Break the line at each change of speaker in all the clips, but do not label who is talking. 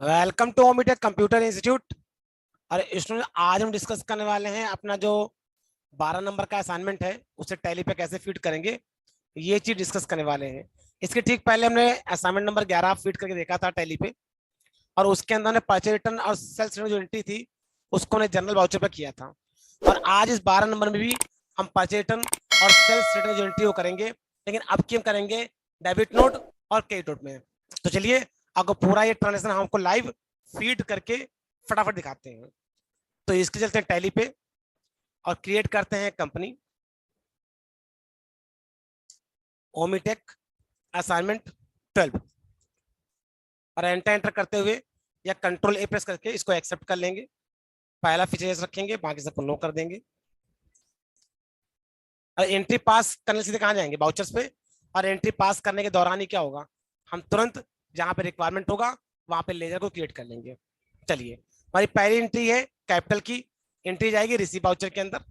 Welcome to Omitech computer institute. और student आज हम डिस्कस करने वाले हैं अपना जो 12 नंबर का असाइनमेंट है उसे टैली पे कैसे फिट करेंगे, ये चीज डिस्कस करने वाले हैं। इसके ठीक पहले हमने असाइनमेंट नंबर 11 फिट करके देखा था टैली पे, और उसके अंदर हमने परचेज रिटर्न और सेल्स रिटर्न जो एंट्री थी उसको हमने जनरल वाउचर पे किया था। और आज इस 12 नंबर में भी हम परचेज रिटर्न और सेल्स रिटर्न जो एंट्री वो करेंगे, लेकिन अब की हम करेंगे डेबिट नोट और क्रेडिट नोट में। तो चलिए आपको पूरा ये ट्रांजेक्शन हमको लाइव फीड करके फटाफट दिखाते हैं। तो इसके चलते हैं टैली पे और क्रिएट करते हैं कंपनी ओमिटेक असाइनमेंट 12 और एंटर करते हुए या कंट्रोल ए प्रेस करके इसको एक्सेप्ट कर लेंगे। पहला फीचर रखेंगे, बाकी सबको नो कर देंगे। और एंट्री पास करने से कहाँ जाएंगे, वाउचर्स पे। और एंट्री पास करने के दौरान ही क्या होगा, हम तुरंत जहां पे रिक्वायरमेंट होगा वहां पे लेजर को क्रिएट कर लेंगे। चलिए हमारी पहली एंट्री है कैपिटल की एंट्री जाएगी रिसीव वाउचर के अंदर।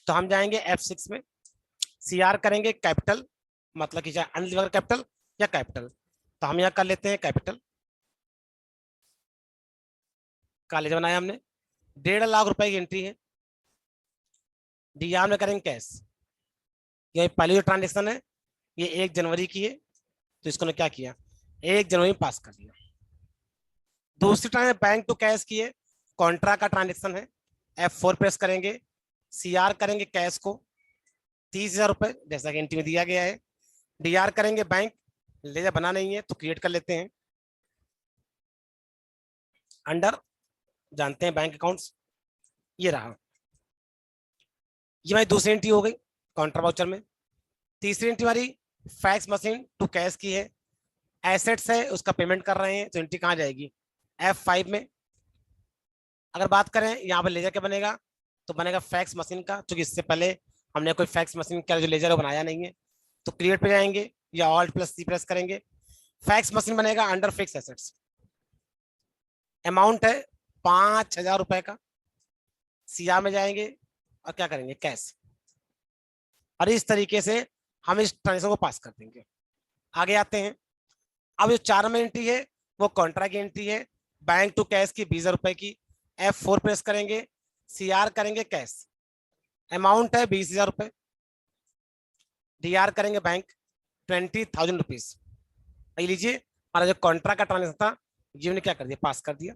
तो हम जाएंगे F6 में, CR करेंगे कैपिटल, मतलब कि चाहे अनलिवर कैपिटल या कैपिटल। तो हम यहाँ कर लेते हैं कैपिटल का लेजर बनाया हमने। 1.5 लाख रुपए की एंट्री है। डीआर में करेंगे कैश। ये पहली जो ट्रांजेक्शन है ये 1 जनवरी की है, तो इसको ने क्या किया 1 जनवरी में पास कर दिया। दूसरी ट्रांजेक्शन बैंक टू कैश की है, कॉन्ट्रा का ट्रांजेक्शन है। F4 प्रेस करेंगे, CR करेंगे कैश को 30,000 रुपए जैसा कि एंट्री में दिया गया है। डीआर करेंगे बैंक, लेजर बना नहीं है तो क्रिएट कर लेते हैं। अंडर जानते हैं बैंक अकाउंट्स, ये रहा। ये हमारी दूसरी एंट्री हो गई काउंटर वाउचर में। तीसरी एंट्री हमारी फैक्स मशीन टू कैश की है। एसेट्स है उसका पेमेंट कर रहे हैं, तो एंट्री कहाँ जाएगी F5 में। अगर बात करें यहाँ पर लेजर क्या बनेगा, तो बनेगा फैक्स मशीन का, क्योंकि इससे पहले हमने कोई फैक्स मशीन का जो लेजर है बनाया नहीं है। तो क्रिएट पे जाएंगे या Alt+C प्रेस करेंगे, फैक्स मशीन बनेगा अंडर फिक्स एसेट्स। अमाउंट है 5,000 रुपए का। सीआर में जाएंगे और क्या करेंगे कैश। और इस तरीके से हम इस ट्रांजेक्शन को पास कर देंगे। आगे आते हैं। अब जो 4 नंबर एंट्री है वो कॉन्ट्रा की एंट्री है, बैंक टू कैश की 20,000 रुपए की। F4 प्रेस करेंगे, CR करेंगे कैश, अमाउंट है 20,000 रुपए। डीआर करेंगे बैंक 20,000 रुपीज। लीजिए हमारा जो कॉन्ट्रा का ट्रांजेक्शन था ये ने क्या कर दिया पास कर दिया।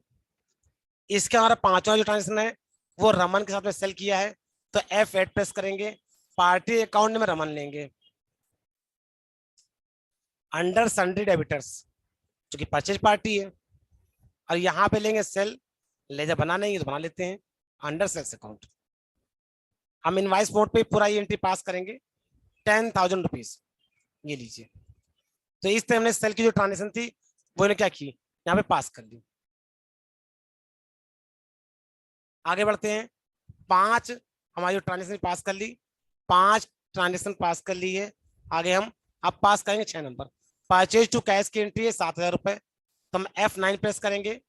इसके हमारा 5वां जो ट्रांजेक्शन है वो रमन के साथ में सेल किया है, तो F8 प्रेस करेंगे, पार्टी अकाउंट में रमन लेंगे अंडर सन्ड्री डेबिटर्स, जो कि परचेज पार्टी है। और यहाँ पे लेंगे सेल, लेजर बना नहीं है तो बना लेते हैं अंडर सेल्स अकाउंट। हम इनवाइस मोड पे पूरा ये एंट्री पास करेंगे 10,000 रुपीज, ये लीजिए। तो इस तरह हमने सेल की जो ट्रांजेक्शन थी वो इन्हें क्या की यहाँ पे पास कर दी। आगे बढ़ते हैं। 5 हमारी जो ट्रांजेक्शन पास कर ली, 5 ट्रांजेक्शन पास कर ली है। आगे हम अब पास करेंगे 6 नंबर। परचेज टू कैश की एंट्री है 7,000 रुपए, तो हम F9 प्रेस करेंगे,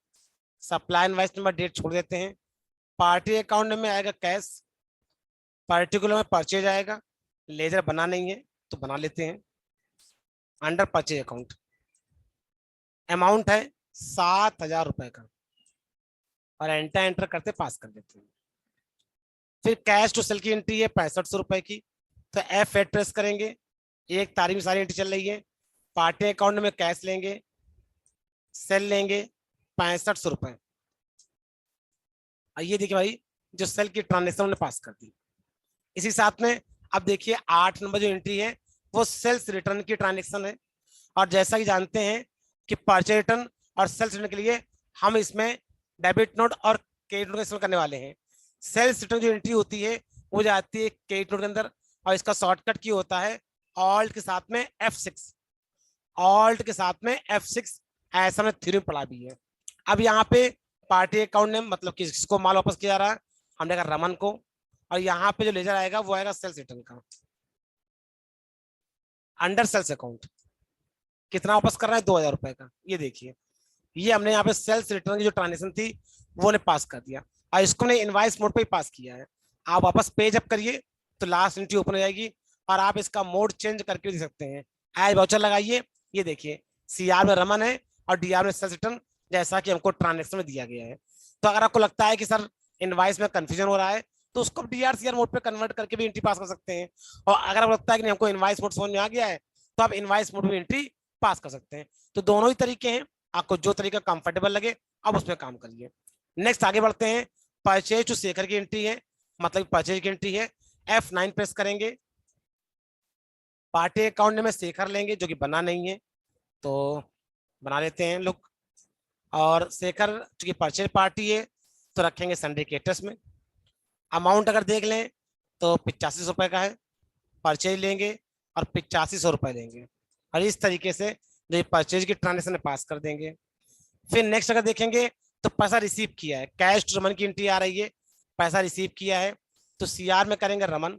सप्लाई इनवाइस नंबर डेट छोड़ देते हैं। पार्टी अकाउंट में आएगा कैश, पर्टिकुलर में परचेज आएगा, लेजर बना नहीं है तो बना लेते हैं अंडर परचेज अकाउंट। अमाउंट है 7,000 रुपए का और एंटर करते पास कर देते हैं। फिर कैश टू सेल की एंट्री है 6500 रुपए की, तो F8 प्रेस करेंगे। एक तारीख में सारी एंट्री चल रही है। पार्टी अकाउंट में कैश लेंगे, सेल लेंगे 6500 रुपए। ये देखिए भाई जो सेल की ट्रांजेक्शन हमने पास कर दी। इसी साथ में अब देखिए 8 नंबर जो एंट्री है वो सेल्स रिटर्न की ट्रांजेक्शन है। और जैसा कि जानते हैं कि परचेज रिटर्न और सेल्स रिटर्न के लिए हम इसमें डेबिट नोट और क्रेडिट नोट का इस्तेमाल करने वाले हैं। सेल्स रिटर्न जो एंट्री होती है वो जाती है क्रेडिट नोट के अंदर, और इसका शॉर्टकट की होता है ऑल्ट के साथ में F6। ऑल्ट के साथ में F6, ऐसा हमने थ्योरी में पढ़ा भी है। अब यहाँ पे पार्टी अकाउंट ने मतलब किसको माल वापस किया जा रहा है, हमने कहा रमन को। और यहाँ पे जो लेजर आएगा वो आएगा सेल्स रिटर्न का अंडर सेल्स अकाउंट। कितना वापस कर रहा है 2,000 रुपए का। ये देखिए ये हमने यहाँ पे सेल्स रिटर्न की जो ट्रांजेक्शन थी वो ने पास कर दिया, और इसको ने इनवाइस मोड पे ही पास किया है। आप वापस पेज अप करिए तो लास्ट एंट्री ओपन हो जाएगी, और आप इसका मोड चेंज करके दे सकते हैं। एज वाउचर लगाइए, ये देखिए CR में रमन है और DR में सेल्स रिटर्न, जैसा कि हमको ट्रांजेक्शन में दिया गया है। तो अगर आपको लगता है कि सर इनवाइस में कंफ्यूजन हो रहा है, तो उसको डीआरसीआर मोड पे कन्वर्ट करके भी एंट्री पास कर सकते हैं। और अगर आपको लगता है कि नहीं हमको इनवाइस मोड समझ में आ गया है, तो आप इनवाइस मोड में एंट्री पास कर सकते हैं। तो दोनों ही तरीके हैं, आपको जो तरीका कंफर्टेबल लगे आप उसमें काम करिए। नेक्स्ट आगे बढ़ते हैं। परचेज टू शेखर की एंट्री है, मतलब परचेज की एंट्री है। F9 प्रेस करेंगे। पार्टी अकाउंट में शेखर लेंगे जो कि बना नहीं है, तो बना लेते हैं लोग। और शेखर चूंकि परचेज पार्टी है तो रखेंगे सिंडिकेटर्स में। अमाउंट अगर देख लें तो 8500 रुपए का है, परचेज लेंगे और 8500 रुपए लेंगे। और इस तरीके से जो परचेज की ट्रांजेक्शन पास कर देंगे। फिर नेक्स्ट अगर देखेंगे तो पैसा रिसीव किया है, कैश टू रमन की एंट्री आ रही है, पैसा रिसीव किया है, तो सीआर में करेंगे रमन।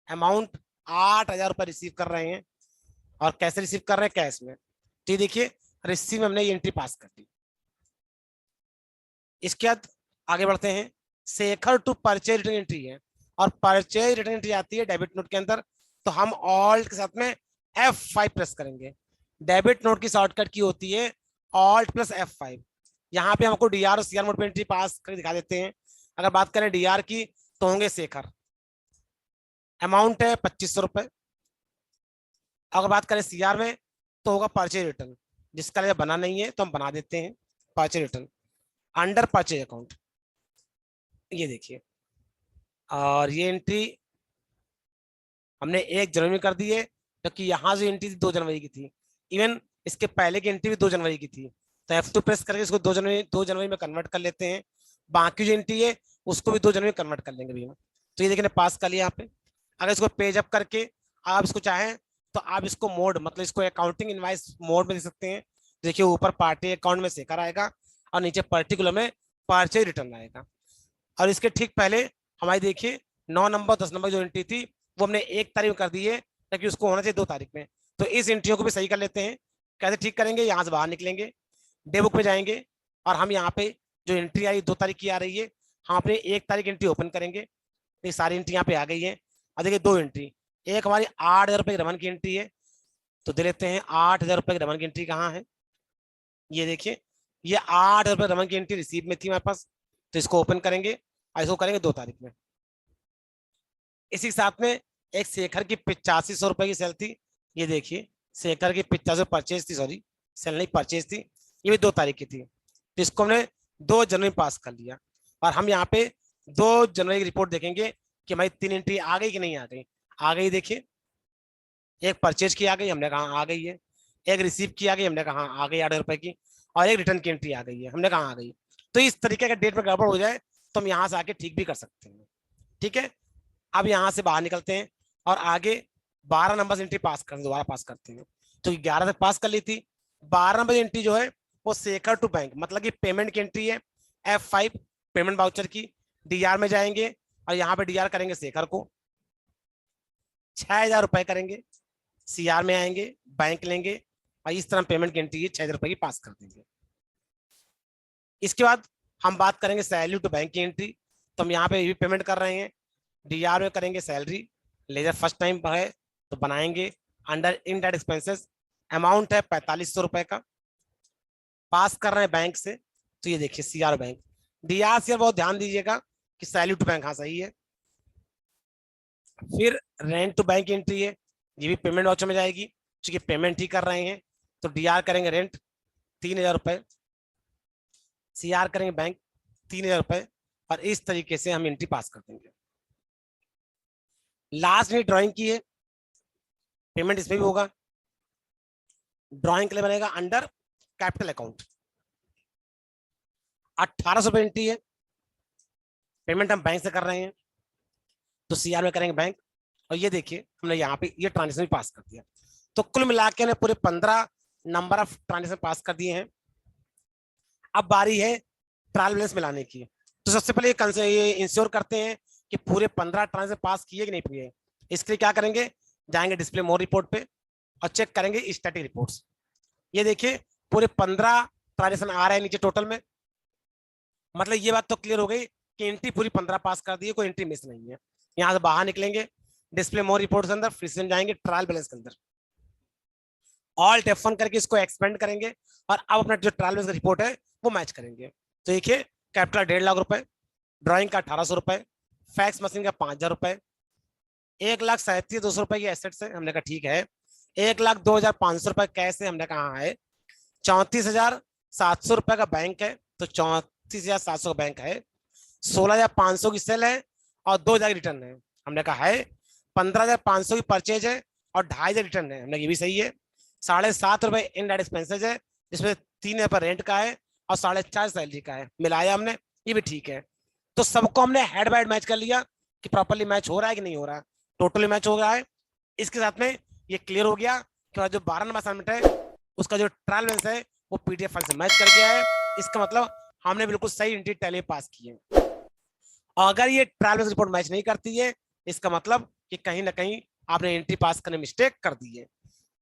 अमाउंट 8000 रुपए रिसीव कर रहे हैं, और कैसे रिसीव कर रहे हैं, कैश में। तो ये देखिए रिसीव में हमने ये एंट्री पास कर दी। इसके बाद आगे बढ़ते हैं। Shekhar to purchase return entry है, और परचेज रिटर्न एंट्री आती है डेबिट नोट के अंदर, तो हम ऑल्ट के साथ में F5 प्रेस करेंगे। डेबिट नोट की शॉर्टकट की होती है ऑल्ट प्लस F5। यहाँ पे हमको डीआर और सीआर मोड पे एंट्री पास कर दिखा देते हैं। अगर बात करें डीआर की तो होंगे शेखर, अमाउंट है 2500 रुपए। अगर बात करें सीआर में तो होगा परचेज रिटर्न, जिसका लिए बना नहीं है तो हम बना देते हैं purchase return under purchase account. ये देखिए, और ये एंट्री हमने 1 जनवरी में कर दी है, क्योंकि यहाँ जो एंट्री 2 जनवरी की थी। इवन इसके पहले की एंट्री भी 2 जनवरी की थी, तो F2 प्रेस करके इसको 2 जनवरी में कन्वर्ट कर लेते हैं। बाकी जो एंट्री है उसको भी 2 जनवरी में कन्वर्ट कर लेंगे भैया। तो ये देखिए पास कर लिया यहाँ पे। अगर इसको पेज अप करके आप इसको चाहें तो आप इसको मोड, मतलब इसको अकाउंटिंग इनवाइस मोड में दे सकते हैं। देखिए ऊपर पार्टी अकाउंट में शेखर आएगा और नीचे पर्टिकुलर में परचेज रिटर्न आएगा। और इसके ठीक पहले हमारी देखिए 9 नंबर 10 नंबर जो एंट्री थी वो हमने 1 तारीख में कर दी है, ताकि उसको होना चाहिए 2 तारीख में। तो इस एंट्रियों को भी सही कर लेते हैं। कैसे ठीक करेंगे, यहाँ से बाहर निकलेंगे, डे बुक में जाएंगे, और हम यहाँ पे जो एंट्री आई 2 तारीख की आ रही है, हम अपने 1 तारीख एंट्री ओपन करेंगे। ये सारी एंट्री यहाँ पे आ गई है। और देखिए 2 एंट्री, एक हमारी 8000 रुपए की रमन की एंट्री है, तो दे लेते हैं 8000 रुपए की रमन की एंट्री कहाँ है। ये देखिए ये 8000 रुपए रमन की एंट्री रिसीव में थी हमारे पास, तो इसको ओपन करेंगे और इसको करेंगे 2 तारीख में। इसी साथ में एक शेखर की 8500 रुपए की सेल थी। ये देखिए शेखर की 85 परचेज थी, सॉरी सेल नहीं परचेज थी, ये भी 2 तारीख की थी। तो इसको हमने 2 जनवरी पास कर लिया। और हम यहाँ पे 2 जनवरी की रिपोर्ट देखेंगे कि हमारी 3 एंट्री आ गई कि नहीं आ गई। आ गई, देखिए एक परचेज की आ गई, हमने कहा आ गई है। एक रिसीव की आ गई, हमने कहा आ गई 8000 रुपए की। और एक रिटर्न की एंट्री आ गई है, हमने कहा आ गई। तो इस तरीके का डेट में गड़बड़ हो जाए तो हम यहाँ से आके ठीक भी कर सकते हैं। ठीक है, अब यहाँ से बाहर निकलते हैं और आगे 12 नंबर से एंट्री पास करते, दोबारा पास करते हैं। तो 11 तक पास कर ली थी। 12 नंबर एंट्री जो है वो शेखर टू बैंक, मतलब कि पेमेंट की एंट्री है। F5 पेमेंट वाउचर की, डीआर में जाएंगे और यहाँ पे डीआर करेंगे शेखर को 6000 रुपए करेंगे। सीआर में आएंगे, बैंक लेंगे, और इस तरह पेमेंट की एंट्री 6000 रुपए की पास कर देंगे। इसके बाद हम बात करेंगे सैलरी टू बैंक की एंट्री। तो हम यहाँ पे भी पेमेंट कर रहे हैं, डीआर में करेंगे सैलरी, लेजर फर्स्ट टाइम है तो बनाएंगे अंडर इनडायरेक्ट एक्सपेंसेस। अमाउंट है 4500 रुपए का, पास कर रहे हैं बैंक से। तो ये देखिए सीआर बैंक, डीआर सीआर बहुत ध्यान दीजिएगा कि सैलरी टू बैंक हाँ सही है। फिर रेंट टू बैंक की एंट्री है, ये भी पेमेंट वाउचर में जाएगी, क्योंकि पेमेंट ही कर रहे हैं। तो डीआर करेंगे रेंट 3000 रुपए, सीआर करेंगे बैंक 3000 रुपए, और इस तरीके से हम एंट्री पास कर देंगे। लास्ट में ड्राइंग की है, पेमेंट इसमें भी होगा। ड्राइंग के लिए बनेगा अंडर कैपिटल अकाउंट, 1800 रुपए एंट्री है, पेमेंट हम बैंक से कर रहे हैं, तो सीआर में करेंगे बैंक। और ये देखिए हमने यहाँ पे ये ट्रांजेक्शन भी पास कर दिया। तो कुल मिला के हमने पूरे 15 नंबर ऑफ ट्रांजेक्शन पास कर दिए हैं। अब बारी है ट्रायल बैलेंस मिलाने की। तो सबसे पहले ये इंश्योर करते हैं कि पूरे 15 ट्रांजेक्शन पास किए कि नहीं किए। इसके लिए क्या करेंगे, जाएंगे डिस्प्ले मोर रिपोर्ट पे और चेक करेंगे स्टैटिक रिपोर्ट्स। ये देखिए पूरे 15 ट्रांजेक्शन आ रहे हैं नीचे टोटल में। मतलब ये बात तो क्लियर हो गई कि एंट्री पूरी 15 पास कर दी है, कोई एंट्री मिस नहीं है। यहाँ से बाहर निकलेंगे डिस्प्ले मोर रिपोर्ट के अंदर, फिर से जाएंगे ट्रायल बैलेंस के अंदर। ऑल्ट F1 करके इसको एक्सपेंड करेंगे और अब अपना जो ट्रायल बैलेंस रिपोर्ट है वो मैच करेंगे। तो देखिए कैपिटल 1.5 लाख रुपए, ड्राइंग का 1800 रुपए, फैक्स मशीन का 5000 रुपए, 1,37,200 रुपए की एसेट्स है, हमने कहा ठीक है। 1,02,500 रुपए कैश है, हमने कहा है। 34,700 रुपए का बैंक है, तो 34,700 का बैंक है। 16,500 की सेल है और 2,000 रिटर्न है, हमने कहा है। 15,500 की परचेज है और 2,500 रिटर्न है, हमने ये भी सही है। 7.5 रुपए इनडायरेक्ट एक्सपेंसेज है, जिसमें 3 पर रेंट का है और 4.5 सैलरी का है, मिलाया हमने, ये भी ठीक है। तो सबको हमने हेड बाय हेड मैच कर लिया कि प्रॉपर्ली मैच हो रहा है कि नहीं हो रहा है। टोटली मैच हो गया है। इसके साथ में ये क्लियर हो गया कि जो 12 नंबर असाइनमेंट है उसका जो ट्रायल बैलेंस है वो पीडीएफ फाइल से मैच कर गया है। इसका मतलब हमने बिल्कुल सही एंट्री टैली पास की है। और अगर ये ट्रायल बैलेंस रिपोर्ट मैच नहीं करती है, इसका मतलब कि कहीं ना कहीं आपने एंट्री पास करने में मिस्टेक कर दी है।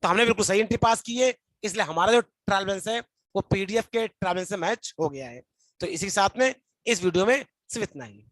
तो हमने बिल्कुल सही एंट्री पास की है, इसलिए हमारा जो ट्रायल बैलेंस है वो पीडीएफ के ट्रायल बैलेंस से मैच हो गया है। तो इसी के साथ में इस वीडियो में सिर्फ इतना ही।